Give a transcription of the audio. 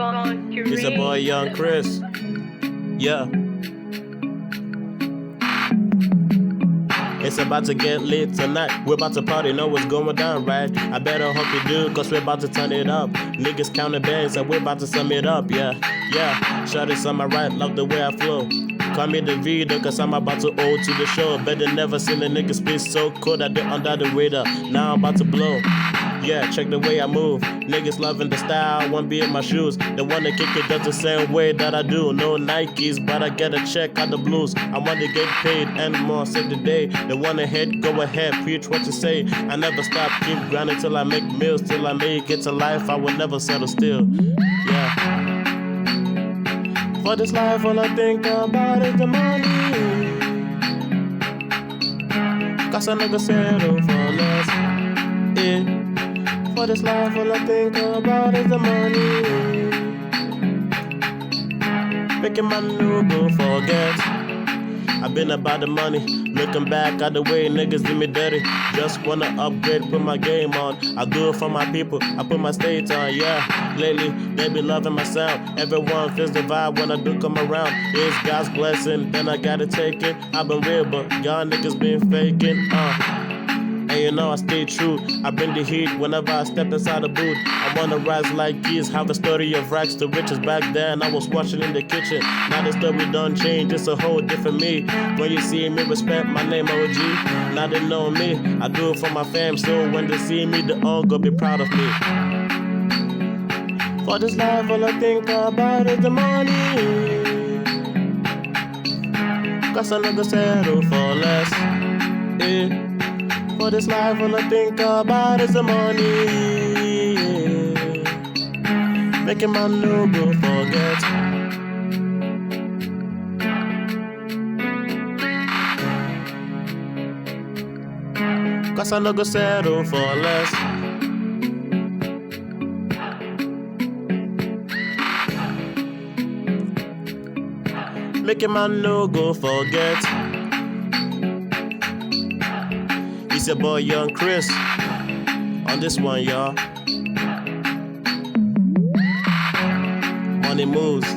It's a boy, Young Chris. Yeah. It's about to get lit tonight. We're about to party, know what's going down, right? I better hope you do, cause we're about to turn it up. Niggas counting bands and we're about to sum it up, yeah. Shut it on my right, love the way I flow. Call me the Vita, cause I'm about to owe to the show. Better never seen a nigga spit so cold, I did under the radar. Now I'm about to blow. Yeah, check the way I move. Niggas loving the style, won't be in my shoes. They wanna kick it just the same way that I do. No Nikes, but I get a check out the blues. I wanna get paid and more, save the day. They wanna hit, go ahead, preach what you say. I never stop, keep grinding till I make meals. Till I make it to life, I will never settle still. Yeah. For this life, all I think about is the money. Cause I never settle for less. Yeah. For this life, all I think about is the money. Making my new go forget. I've been about the money, looking back at the way niggas do me dirty. Just wanna upgrade, put my game on. I do it for my people, I put my state on, yeah. Lately, they be loving my sound. Everyone feels the vibe when I do come around. It's God's blessing, then I gotta take it. I've been real, but y'all niggas been faking, And you know I stay true. I bring the heat whenever I step inside the booth. I wanna rise like keys, have a story of rags to riches. Back then I was watching in the kitchen. Now the story done changed, it's a whole different me. When you see me, respect my name OG. Now they know me, I do it for my fam. So when they see me, they all gonna be proud of me. For this life, all I think about is the money. Cause I never settle for less. Yeah. For this life, all I think about is the money. Yeah. Making my no go forget. Cause I no go settle for less. Making my no go forget. It's your boy Young Chris on this one, y'all. Money moves.